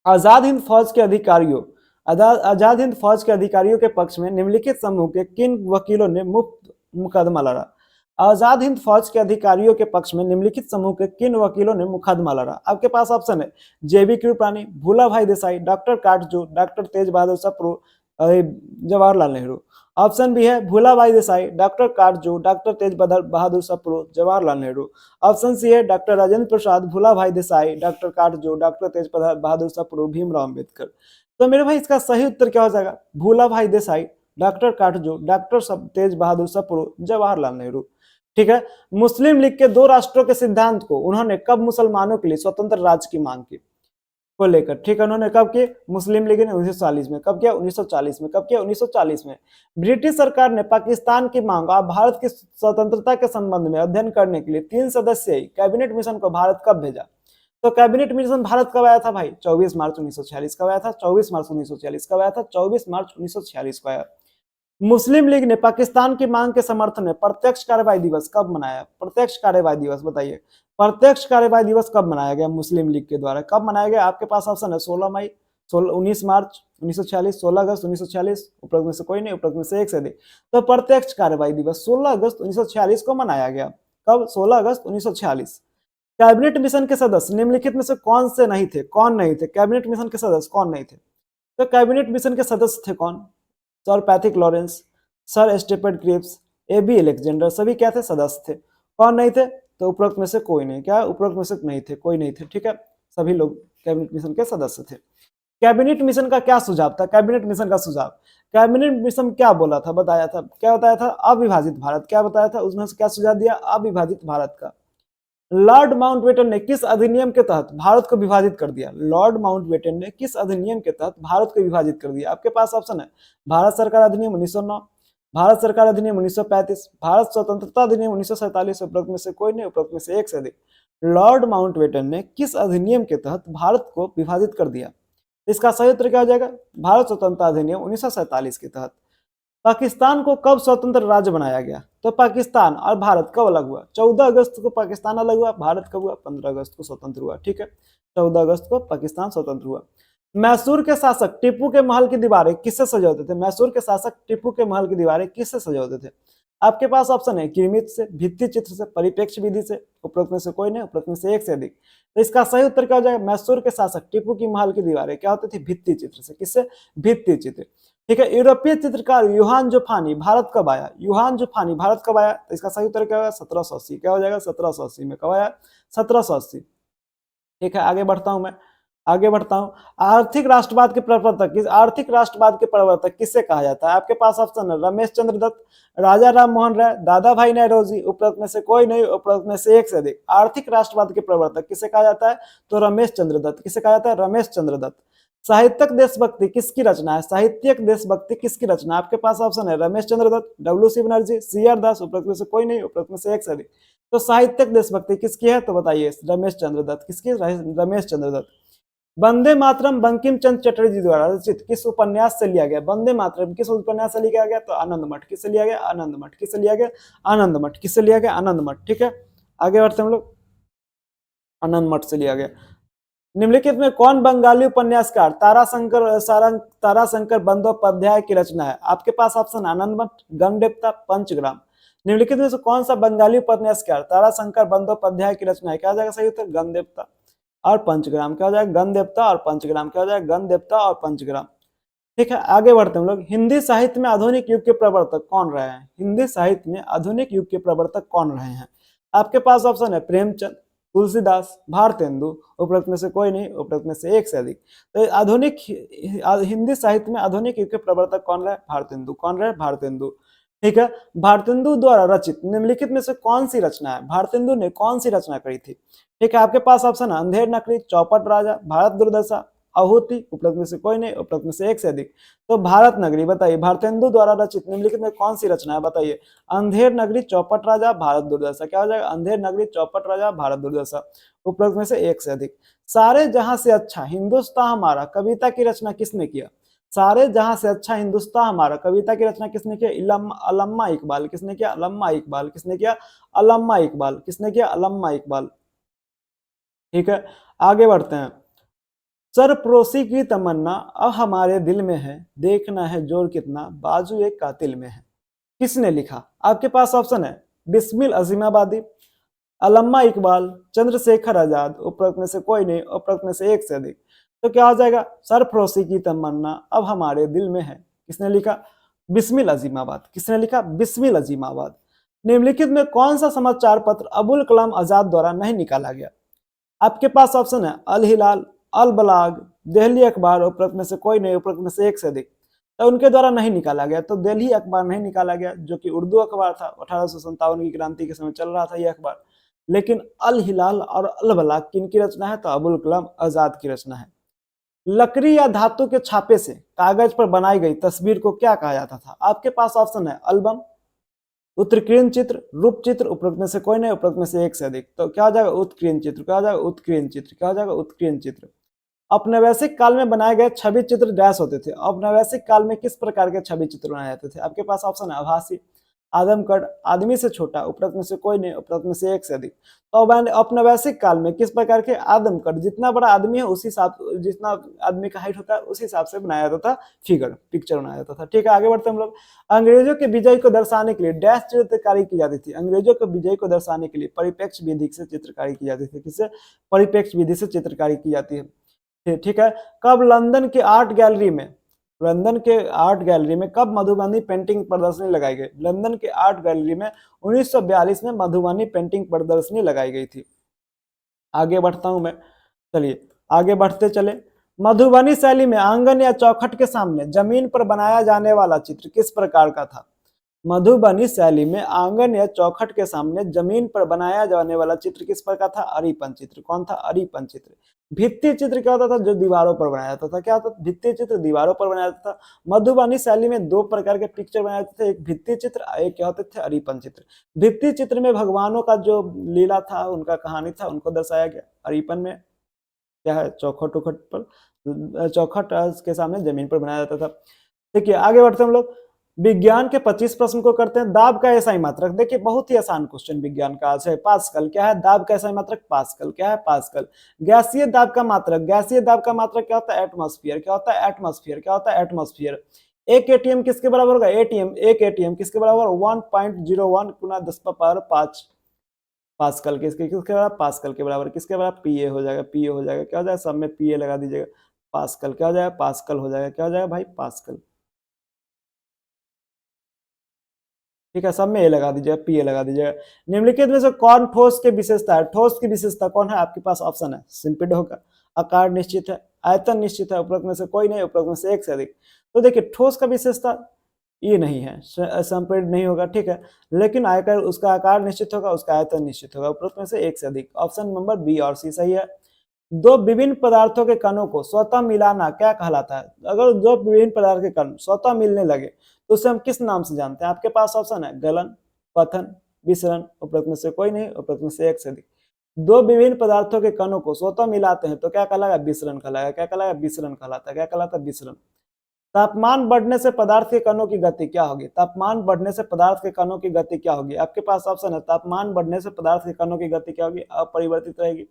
आजाद हिंद फौज के अधिकारियों आजाद हिंद फौज के अधिकारियों के पक्ष में निम्नलिखित समूह के किन वकीलों ने मुफ्त मुकदमा लड़ा? आजाद हिंद फौज के अधिकारियों के पक्ष में निम्नलिखित समूह के किन वकीलों ने मुकदमा लड़ा? आपके पास ऑप्शन है जेबी कृपलानी, भूला भाई देसाई, डॉक्टर काटजू, डॉक्टर तेज बहादुर सप्रू, जवाहरलाल नेहरू। ऑप्शन बी है भूला भाई देसाई, डॉक्टर काटजू, डॉक्टर तेज बहादुर सप्रू, जवाहरलाल नेहरू। ऑप्शन सी है डॉक्टर राजेंद्र प्रसाद, भूला भाई देसाई, डॉक्टर काटजू, डॉक्टर तेज बहादुर सप्रू, भीमराव अम्बेडकर। तो मेरे भाई इसका सही उत्तर क्या हो जाएगा? भूला भाई देसाई, डॉक्टर काटजू, डॉक्टर तेज बहादुर सप्रू, जवाहरलाल नेहरू। ठीक है, मुस्लिम लीग के दो राष्ट्रों के सिद्धांत को उन्होंने कब मुसलमानों के लिए स्वतंत्र राज्य की मांग की को लेकर? ठीक है, उन्होंने कब की? मुस्लिम लीग ने 1940 में। कब किया? 1940 में। कब किया? 1940 में। ब्रिटिश सरकार ने पाकिस्तान की मांग और भारत की स्वतंत्रता के संबंध में अध्ययन करने के लिए 3 सदस्यीय कैबिनेट मिशन को भारत कब भेजा? तो कैबिनेट मिशन भारत कब आया था भाई? 24 मार्च 1946 कब आया था? 24 मार्च 1946 कब आया था? 24 मार्च 1946 को आया। मुस्लिम लीग ने पाकिस्तान की मांग के समर्थन में प्रत्यक्ष कार्रवाई दिवस कब मनाया? प्रत्यक्ष कार्रवाई दिवस बताइए। प्रत्यक्ष कार्रवाई दिवस कब मनाया गया मुस्लिम लीग के द्वारा? कब मनाया गया? आपके पास ऑप्शन है 16 मई, 19 मार्च 1946, 16 अगस्त 1946, उपरोक्त में से कोई नहीं, उपरोक्त में से एक से अधिक। तो प्रत्यक्ष कार्रवाई दिवस 16 अगस्त 1946 को मनाया गया। कब? 16 अगस्त 1946। कैबिनेट मिशन के सदस्य निम्नलिखित में से कौन से नहीं थे? कौन नहीं थे? कैबिनेट मिशन के सदस्य कौन नहीं थे? तो कैबिनेट मिशन के सदस्य थे कौन? Sir Pethick Lawrence, sir Stafford Cripps, AB Alexander, सभी क्या थे? सदस्य थे। कौन नहीं थे? तो उपरोक्त में से कोई नहीं। क्या? उपरोक्त में से नहीं थे, कोई नहीं थे। ठीक है, सभी लोग कैबिनेट मिशन के सदस्य थे। कैबिनेट मिशन का क्या सुझाव था? कैबिनेट मिशन का सुझाव, कैबिनेट मिशन क्या बोला था? बताया था, क्या बताया था? अविभाजित भारत। क्या बताया था? उसमें से क्या सुझाव दिया? अविभाजित भारत का। लॉर्ड माउंटबेटन ने किस अधिनियम के तहत भारत को विभाजित कर दिया? लॉर्ड माउंटबेटन ने किस अधिनियम के तहत भारत को विभाजित कर दिया? आपके पास ऑप्शन है भारत सरकार अधिनियम 1909, भारत सरकार अधिनियम 1935, भारत स्वतंत्रता अधिनियम 1947, उपरोक्त में से कोई नहीं, उपरोक्त में से एक से अधिक। लॉर्ड माउंटबेटन ने किस अधिनियम के तहत भारत को विभाजित कर दिया? इसका सही उत्तर क्या हो जाएगा? भारत स्वतंत्रता अधिनियम 1947 के तहत। पाकिस्तान को कब स्वतंत्र राज्य बनाया गया? तो पाकिस्तान और भारत कब अलग हुआ? 14 अगस्त को पाकिस्तान अलग हुआ। भारत कब हुआ? 15 अगस्त को स्वतंत्र हुआ। ठीक है, 14 अगस्त को पाकिस्तान स्वतंत्र हुआ। मैसूर के शासक टीपू के महल की दीवारें किससे सजाते थे? मैसूर के शासक टीपू के महल की दीवारें किससे सजाते थे? आपके पास ऑप्शन है किरमित से, भित्ति चित्र से, परिप्रेक्ष्य विधि से, उपरोक्त में से कोई नहीं, उपरोक्त में से एक से अधिक। तो इसका सही उत्तर क्या हो जाएगा? मैसूर के शासक टीपू की महल की दीवारें क्या होती थी? भित्ति चित्र से। किससे? भित्ति चित्र। ठीक है, यूरोपीय चित्रकार यूहान जोफानी भारत कब आया? यूहान जोफानी भारत कब आया? तो इसका सही उत्तर क्या होगा? 1780। क्या हो जाएगा? 1780 में। कब आया? 1780। ठीक है, आगे बढ़ता हूं मैं, आगे बढ़ता हूं। आर्थिक राष्ट्रवाद के प्रवर्तक किससे कहा जाता है? आपके पास ऑप्शन है रमेश चंद्र दत्त, राजा राम मोहन राय, दादा भाई नौरोजी, उपरोक्त में से कोई नहीं, उपरोक्त में से एक से अधिक। आर्थिक राष्ट्रवाद के प्रवर्तक किसे कहा जाता है? तो रमेश चंद्र दत्त। किसे कहा जाता है? रमेश चंद्र दत्त। साहित्यक देशभक्ति किसकी रचना है? साहित्यक देशभक्ति किसकी रचना? आपके पास ऑप्शन है रमेश चंद्र दत्त, डब्ल्यू.सी. बनर्जी, सी.आर. दास, उपरोक्त में से कोई नहीं, उपरोक्त में से एक से अधिक। तो साहित्यक देशभक्ति किसकी है? तो बताइए। रमेश चंद्र दत्त। किसकी? रमेश चंद्र दत्त। वंदे मातरम बंकिम चंद्र चटर्जी द्वारा रचित किस उपन्यास से लिया गया? वंदे मातरम किस उपन्यास से लिया गया? तो आनंद मठ। किससे लिया गया? आनंद मठ। किससे लिया गया? आनंद मठ। किससे लिया गया? आनंद मठ। ठीक है, आगे बढ़ते हम लोग। आनंद मठ से लिया गया। निम्नलिखित में कौन बंगाली उपन्यासकार ताराशंकर बंदोपाध्याय की रचना है? आपके पास ऑप्शन आनंद मठ, गणदेवता, पंचग्राम। निम्नलिखित में से कौन सा बंगाली उपन्यासकार ताराशंकर बंदोपाध्याय की रचना है? क्या हो जाएगा सही उत्तर? गणदेवता और पंचग्राम। क्या हो जाएगा? गणदेवता और पंचग्राम। क्या हो जाएगा? गणदेवता और पंचग्राम। ठीक है, आगे बढ़ते हम लोग। हिंदी साहित्य में आधुनिक युग के प्रवर्तक कौन रहे हैं? हिंदी साहित्य में आधुनिक युग के प्रवर्तक कौन रहे हैं? आपके पास ऑप्शन है प्रेमचंद, तुलसीदास, भारतेंदु, उपरोक्त में से कोई नहीं, उपरोक्त में से एक से अधिक। तो आधुनिक हिंदी साहित्य में आधुनिक युग के प्रवर्तक कौन रहे? भारतेंदु। कौन रहे? भारतेंदु। ठीक है, भारतेंदु द्वारा रचित निम्नलिखित में से कौन सी रचना है? भारतेंदु ने कौन सी रचना करी थी? ठीक है, आपके पास ऑप्शन है अंधेर नगरी, चौपट राजा, भारत दुर्दशा, आहुति, उपरोक्त में से कोई नहीं, उपरोक्त में से एक से अधिक। तो भारत नगरी बताइए, भारतेंदु द्वारा रचित निम्नलिखित में कौन सी रचना है बताइए। अंधेर नगरी, चौपट राजा, भारत दुर्दशा। क्या हो जाएगा, अंधेर नगरी, चौपट राजा, भारत दुर्दशा। उपरोक्त में से एक से अधिक। सारे जहां से अच्छा हिंदुस्तान हमारा कविता की रचना किसने किया। सारे जहां से अच्छा हिंदुस्तान हमारा कविता की रचना किसने किया, अल्लामा इकबाल। किसने किया, अल्लामा इकबाल। किसने किया, अल्लामा इकबाल। किसने किया, अल्लामा इकबाल। ठीक है, आगे बढ़ते हैं। सरफरोशी की तमन्ना अब हमारे दिल में है, देखना है जोर कितना बाजू एक कातिल में है। किसने लिखा, आपके पास ऑप्शन है बिस्मिल अजीमाबादी, अल्लामा इकबाल, चंद्रशेखर आजाद, उपरोक्त में से कोई नहीं, उपरोक्त में से एक से अधिक। तो क्या हो जाएगा, सरफरोशी की तमन्ना अब हमारे दिल में है, किसने लिखा, बिस्मिल अजीमाबाद। किसने लिखा, बिस्मिल अजीमाबाद। निम्नलिखित में कौन सा समाचार पत्र अबुल कलाम आजाद द्वारा नहीं निकाला गया। आपके पास ऑप्शन है अल हिलाल, अल बलाग, दिल्ली अखबार, उपरोक्त में से कोई नहीं, उपरोक्त में से एक से अधिक। तो उनके द्वारा नहीं निकाला गया, तो दिल्ली अखबार नहीं निकाला गया, जो कि उर्दू अखबार था, 1857 की क्रांति के समय चल रहा था यह अखबार। लेकिन अल हिलाल और अल बलाग किनकी रचना है, तो अबुल कलाम आजाद की रचना है। लकड़ी या धातु के छापे से कागज पर बनाई गई तस्वीर को क्या कहा जाता था। आपके पास ऑप्शन है एल्बम, उत्कीर्ण चित्र, रूप चित्र, उपरोक्त में से कोई नहीं, उपरोक्त में से एक से अधिक। तो क्या हो जाएगा, उत्कीर्ण चित्र। क्या हो जाएगा, उत्कीर्ण चित्र। क्या हो जाएगा, उत्कीर्ण चित्र। औपनिवेशिक काल में बनाए गए छवि चित्र डैश होते थे। औपनिवेशिक काल में किस प्रकार के छवि चित्र बनाए जाते थे। आपके पास ऑप्शन है आभासी, आदमकद, आदमी से छोटा, उपरोक्त में से कोई नहीं, उपरोक्त में से एक से अधिक। तो औपनिवेशिक काल में किस प्रकार के, आदमकद, जितना बड़ा आदमी है उसी हिसाब, जितना आदमी का हाइट होता है उसी हिसाब से बनाया जाता था फिगर, पिक्चर बनाया जाता था। ठीक है, आगे बढ़ते हम लोग। अंग्रेजों के विजय को दर्शाने के लिए डैश चित्रकारी की जाती थी। अंग्रेजों के विजय को दर्शाने के लिए परिप्रेक्ष विधि से चित्रकारी की जाती थी। किससे, परिप्रेक्ष विधि से चित्रकारी की जाती है। ठीक है, कब लंदन के आर्ट गैलरी में, लंदन के आर्ट गैलरी में कब मधुबनी पेंटिंग प्रदर्शनी लगाई गई। लंदन के आर्ट गैलरी में 1942 में मधुबनी पेंटिंग प्रदर्शनी लगाई गई थी। आगे बढ़ता हूं मैं, चलिए आगे बढ़ते चले। मधुबनी शैली में आंगन या चौखट के सामने जमीन पर बनाया जाने वाला चित्र किस प्रकार का था। मधुबनी शैली में आंगन या चौखट के सामने जमीन पर बनाया जाने वाला चित्र किस प्रकार था, अरिपन चित्र। कौन था, अरिपन चित्र। भित्ति चित्र क्या होता था, जो दीवारों पर बनाया जाता था। क्या होता था, भित्ति चित्र दीवारों पर बनाया जाता था। मधुबनी शैली में दो प्रकार के पिक्चर बनाए जाते थे, एक भित्ति चित्र, एक क्या होते थे, अरिपन चित्र। भित्ति चित्र में भगवानों का जो लीला था, उनका कहानी था, उनको दर्शाया गया। अरिपन में क्या है, चौखट उखट पर, चौखट के सामने जमीन पर बनाया जाता था। देखिए आगे बढ़ते हम लोग। विज्ञान के 25 प्रश्न को करते हैं। दाब का एसआई मात्रक, देखिए बहुत ही आसान क्वेश्चन विज्ञान का आज है। पास्कल। क्या है, दाब का एसआई मात्रक पास्कल। क्या है, पास्कल। गैसीय दाब का मात्रक, गैसीय दाब का मात्रक क्या होता है, एटमॉस्फेयर। क्या होता है, एटमॉस्फेयर। क्या होता है, एटमॉस्फेयर। एक एटीएम किसके बराबर होगा, एटीएम, एक एटीएम किसके बराबर, 1.01 गुना 10⁵ पास्कल। किसके किसके बराबर, पास्कल के बराबर। किसके बराबर, पीए हो जाएगा, पीए हो जाएगा। क्या हो जाएगा, सब में पीए लगा दीजिएगा, पास्कल। क्या हो जाएगा, पास्कल हो जाएगा। क्या हो जाएगा भाई, पास्कल। ठीक है, सब में ए लगा दीजिएगा, पी ए लगा दीजिएगा। निम्नलिखित में से कौन ठोस की विशेषता है। ठोस की विशेषता कौन है, आपके पास ऑप्शन है सिंपिड होगा, आकार निश्चित है, आयतन निश्चित है, उपरोक्त में से कोई नहीं, उपरोक्त में से एक से अधिक। तो देखिए ठोस का विशेषता ये नहीं है, संपिड नहीं होगा। ठीक है, लेकिन आयकर, उसका आकार निश्चित होगा, उसका आयतन निश्चित होगा, उपरोक्त में से एक से अधिक। ऑप्शन नंबर बी और सी सही है। दो विभिन्न पदार्थों के कणों को स्वतः मिलाना क्या कहलाता है। अगर दो विभिन्न पदार्थ के कण स्वतः मिलने लगे तो उसे हम किस नाम से जानते हैं। आपके पास ऑप्शन है गलन, पथन, विसरण, उपरोक्त में से कोई नहीं, उपरोक्त में से एक से अधिक। दो विभिन्न पदार्थों के कणों को स्वतः मिलाते हैं तो क्या कहलाएगा, विसरण कहलाएगा। क्या कहलाएगा, विसरण कहलाता है। क्या कहलाता है, विसरण। तापमान बढ़ने से पदार्थ के कणों की गति क्या होगी। तापमान बढ़ने से पदार्थ के कणों की गति क्या होगी। आपके पास ऑप्शन है तापमान बढ़ने से पदार्थ के कणों की गति क्या होगी, अपरिवर्तित रहेगी,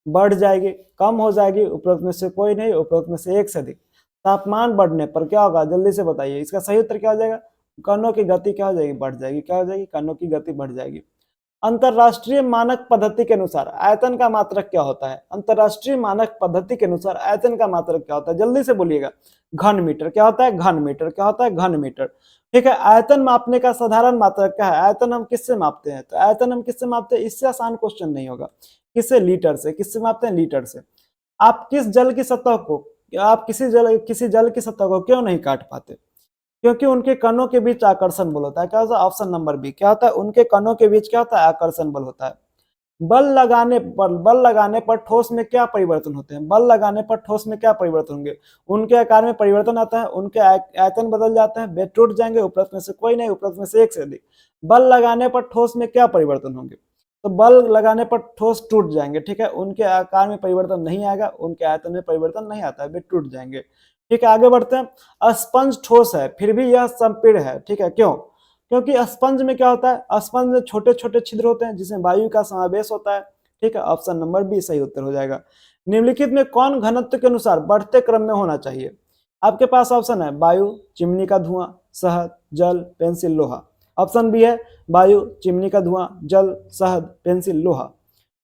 बढ़ जाएगी, कम हो जाएगी, उपरोक्त में से कोई नहीं, उपरोक्त में से एक से अधिक। तापमान बढ़ने पर क्या होगा, जल्दी से बताइए। इसका सही उत्तर क्या हो जाएगा, कणों की गति क्या हो जाएगी, बढ़ जाएगी। क्या हो जाएगी, कणों की गति बढ़ जाएगी। अंतरराष्ट्रीय मानक पद्धति के अनुसार आयतन का मात्रक क्या होता है। अंतरराष्ट्रीय मानक पद्धति के अनुसार आयतन का मात्रक क्या होता है, जल्दी से बोलिएगा। घन मीटर। क्या होता है, घन मीटर। क्या होता है, घन मीटर। ठीक है, आयतन मापने का साधारण मात्रक क्या है। आयतन हम किससे मापते हैं, तो आयतन हम किससे मापते हैं, इससे आसान क्वेश्चन नहीं होगा। किससे, लीटर से। किससे मापते हैं, लीटर से। आप किस जल की सतह को, आप किसी जल की सतह को क्यों नहीं काट पाते, क्योंकि उनके कणों के बीच आकर्षण बल होता है। क्या होता है, ऑप्शन नंबर बी। क्या होता है, उनके कणों के बीच क्या होता है, आकर्षण बल होता है। बल लगाने पर ठोस में क्या परिवर्तन होते हैं? बल लगाने पर ठोस में क्या परिवर्तन होंगे? उनके आकार में परिवर्तन आता है, उनके आयतन बदल जाते हैं, वे टूट जाएंगे, उपरोक्त में से कोई नहीं, उपरोक्त में से एक से अधिक। बल लगाने पर ठोस में क्या परिवर्तन होंगे? तो बल लगाने पर ठोस टूट जाएंगे, ठीक है, उनके आकार में परिवर्तन नहीं आएगा, उनके आयतन में परिवर्तन नहीं आता है, वे टूट जाएंगे। ठीक है, आगे बढ़ते हैं। स्पंज ठोस है फिर भी यह संपीड़ है, ठीक है, क्यों? क्योंकि स्पंज में क्या होता है? स्पंज में छोटे छोटे छिद्र होते हैं जिसमें वायु का समावेश होता है। ठीक है, ऑप्शन नंबर बी सही उत्तर हो जाएगा। निम्नलिखित में कौन घनत्व के अनुसार बढ़ते क्रम में होना चाहिए? आपके पास ऑप्शन है वायु, चिमनी का धुआं, शहद, जल, पेंसिल, लोहा। ऑप्शन बी है वायु, चिमनी का धुआं, जल, शहद, पेंसिल, लोहा।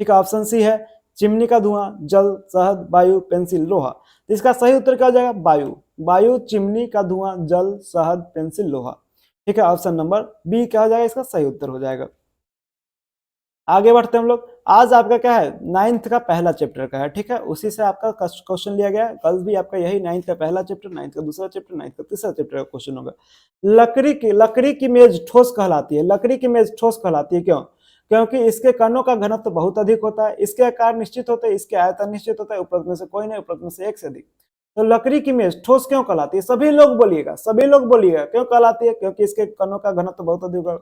ठीक है, ऑप्शन सी है चिमनी का धुआं, जल, शहद, वायु, पेंसिल, लोहा। तो इसका सही उत्तर क्या हो जाएगा? वायु। वायु, चिमनी का धुआं, जल, शहद, पेंसिल, लोहा। ठीक है, ऑप्शन नंबर बी क्या हो जाएगा? इसका सही उत्तर हो जाएगा। आगे बढ़ते हैं हम लोग। आज आपका क्या है? 9th का पहला चैप्टर का है, ठीक है, उसी से आपका क्वेश्चन लिया गया है। कल भी आपका यही 9th का पहला चैप्टर, 9th का दूसरा चैप्टर, 9th का तीसरा चैप्टर का क्वेश्चन होगा। लकड़ी की मेज ठोस कहलाती है। लकड़ी की मेज ठोस कहलाती है क्यों? क्योंकि इसके कणों का घनत्व बहुत अधिक होता है, इसके आकार निश्चित होते हैं, इसके आयतन निश्चित होता है, उपरोक्त में से कोई नहीं, उपरोक्त में से एक से अधिक। तो लकड़ी की मेज ठोस क्यों कहलाती है? सभी लोग बोलिएगा, सभी लोग बोलिएगा क्यों कहलाती है? क्योंकि इसके कणों का घनत्व बहुत अधिक होगा,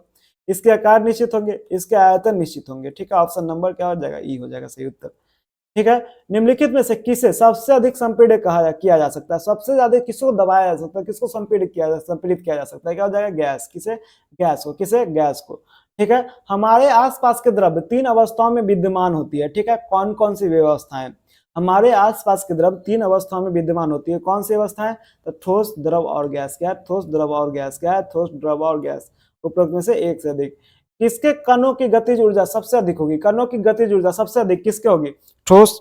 इसके आकार निश्चित होंगे, इसके आयतन निश्चित होंगे। ठीक है, ऑप्शन नंबर क्या हो जाएगा? ई हो जाएगा सही उत्तर। ठीक है, निम्नलिखित में से किसे सबसे अधिक संपीड़ित किया जा सकता है? सबसे ज्यादा किसको दबाया जा सकता है, किसको संपीड़ित किया जा सकता है? क्या हो जाएगा? गैस। किसे? गैस को। किसे? गैस को। ठीक है, हमारे आसपास के द्रव्य 3 अवस्थाओं में विद्यमान होती है। ठीक है, कौन कौन सी व्यवस्थाएं? हमारे आसपास के द्रव्य 3 अवस्थाओं में विद्यमान होती है। कौन सी अवस्थाएं? तो ठोस, द्रव और गैस। क्या है? ठोस, द्रव और गैस। क्या है? ठोस, द्रव और गैस। उपरोक्त में से एक से अधिक। किसके कणों की गतिज ऊर्जा सबसे अधिक होगी? कणों की गतिज ऊर्जा सबसे अधिक किसके होगी? ठोस,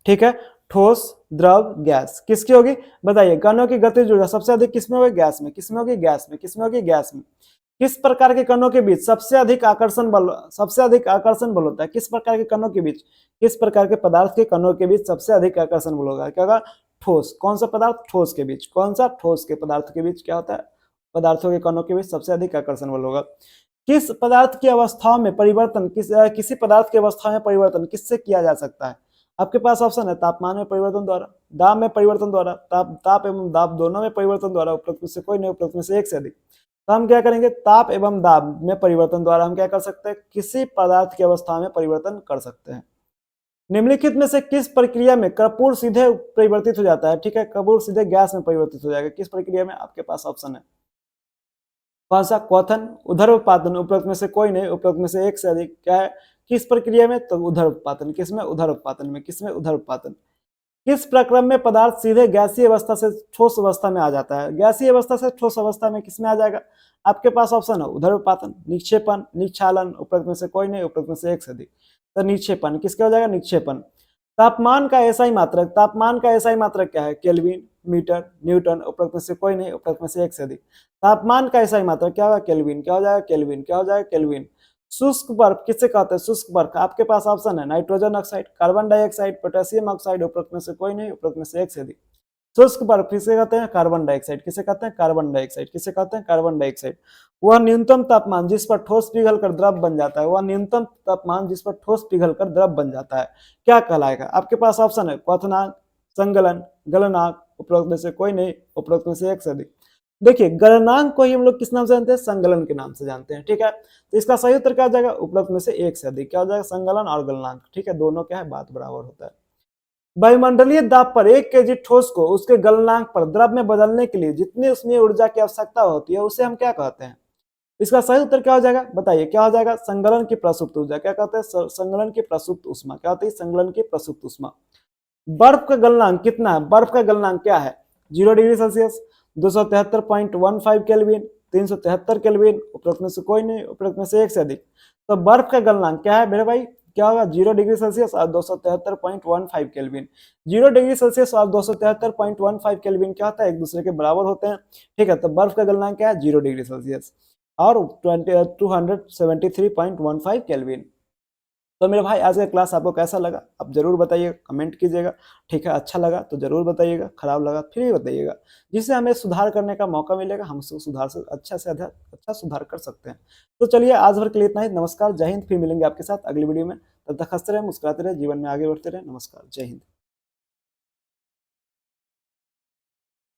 ठीक है, ठोस, द्रव, गैस। किसकी होगी? बताइए, कणों की गतिज ऊर्जा सबसे अधिक किसमें होगी? गैस में। किसमें होगी? गैस में। किसमें होगी? गैस में। किस प्रकार के कणों के बीच सबसे अधिक आकर्षण बल होता है? किस प्रकार के कणों के बीच, किस प्रकार के पदार्थ के कणों के बीच सबसे अधिक आकर्षण बल होगा? क्या होगा? ठोस। कौन सा पदार्थ? ठोस के बीच। कौन सा? ठोस के पदार्थ के बीच क्या होता है? पदार्थों के कणों के बीच सबसे अधिक आकर्षण बल होगा। किस पदार्थ की अवस्थाओं में परिवर्तन किसी पदार्थ की अवस्था में परिवर्तन किससे किया जा सकता है? आपके पास ऑप्शन है तापमान में परिवर्तन द्वारा, दाब में परिवर्तन द्वारा, ताप एवं दाब दोनों में परिवर्तन द्वारा, उपरोक्त में से कोई नहीं, उपरोक्त में से एक से अधिक। तो हम क्या करेंगे? ताप एवं दाब में परिवर्तन द्वारा हम क्या कर सकते हैं? किसी पदार्थ की अवस्था में परिवर्तन कर सकते हैं। निम्नलिखित में से किस प्रक्रिया में कपूर सीधे परिवर्तित हो जाता है? ठीक है, कपूर सीधे गैस में परिवर्तित हो जाएगा। किस प्रक्रिया में? आपके पास ऑप्शन है कौन सा? क्वथन, उदर्वपातन, उपरोक्त में से कोई नहीं, उपरोक्त में से एक से अधिक। क्या है? किस प्रक्रिया में? तो उदर्वपातन। किसमें? उदर्वपातन में। किसमें? उदर्वपातन। किस प्रक्रम में पदार्थ सीधे गैसीय अवस्था से ठोस अवस्था में आ जाता है? गैसीय अवस्था से ठोस अवस्था में किसमें आ जाएगा? आपके पास ऑप्शन है उदर्वपातन, निक्षेपण, निक्षालन, उपरोक्त में से कोई नहीं, उपरोक्त में से एक से अधिक। तो निक्षेपण। किसके हो जाएगा? निक्षेपण। तापमान का एसआई मात्रक क्या है? केल्विन, मीटर, न्यूटन, उपरोक्त में से कोई नहीं, उपरोक्त में से एक से अधिक। तापमान का एसआई मात्रक क्या होगा? केल्विन। क्या हो जाएगा? केल्विन। क्या हो जाएगा? केल्विन। शुष्क बर्फ किसे कहते हैं? शुष्क बर्फ। आपके पास ऑप्शन है nitrogen oxide, carbon dioxide, potassium oxide, उपरोक्त में से कोई नहीं, उपरोक्त में से एक से अधिक। शुष्क बर्फ किसे कहते हैं? Carbon dioxide. किसे कहते हैं? Carbon dioxide. किसे कहते हैं? Carbon dioxide. वह न्यूनतम तापमान जिस पर ठोस पिघलकर द्रव बन जाता है, वह न्यूनतम तापमान जिस पर ठोस पिघलकर द्रव बन जाता है, क्या कहलाएगा? आपके पास ऑप्शन है क्वथनांक, संगलन, गलनांक, उपरोक्त में से कोई नहीं, उपरोक्त में से एक से अधिक। देखिए, गलनांक को ही हम लोग किस नाम से जानते हैं? संगलन के नाम से जानते हैं। ठीक है, तो इसका सही उत्तर क्या हो जाएगा? उपरोक्त में से एक से अधिक। क्या हो जाएगा? संगलन और गलनांक। ठीक है, दोनों क्या है? बात बराबर होता है। वायुमंडलीय दाब पर 1 केजी ठोस को उसके गलनांक पर द्रव में बदलने के लिए जितनी उसमें ऊर्जा की आवश्यकता होती है उसे हम क्या कहते हैं? इसका सही उत्तर क्या हो जाएगा? बताइए, क्या हो जाएगा? संगलन की प्रसुप्त ऊर्जा। क्या कहते हैं? संगलन की प्रसुप्त उष्मा। क्या होती है? संगलन की प्रसुप्त उष्मा। बर्फ का गलनांक कितना है? बर्फ का गलनांक क्या है? 0 डिग्री सेल्सियस, 273.15 केल्विन, 373 केल्विन, उपरोक्त में से कोई नहीं, उपरोक्त में से एक से अधिक। तो बर्फ का गलनांक क्या है मेरे भाई? क्या होगा? 0 डिग्री सेल्सियस और 273.15 केल्विन। 0 डिग्री सेल्सियस और 273.15 केल्विन क्या होता है? एक दूसरे के बराबर होते हैं। ठीक है, तो बर्फ का गलनांक क्या है? 0 डिग्री सेल्सियस और 273.15 केल्विन। तो मेरे भाई आज का क्लास आपको कैसा लगा आप जरूर बताइएगा, कमेंट कीजिएगा। ठीक है, अच्छा लगा तो जरूर बताइएगा, खराब लगा फिर भी बताइएगा, जिससे हमें सुधार करने का मौका मिलेगा, हम उसको सुधार से अच्छा अच्छा सुधार कर सकते हैं। तो चलिए आज भर के लिए इतना ही। नमस्कार, जय हिंद। फिर मिलेंगे आपके साथ अगली वीडियो में। तब तक हंसते रहे, मुस्कुराते रहे, जीवन में आगे बढ़ते रहे। नमस्कार, जय हिंद।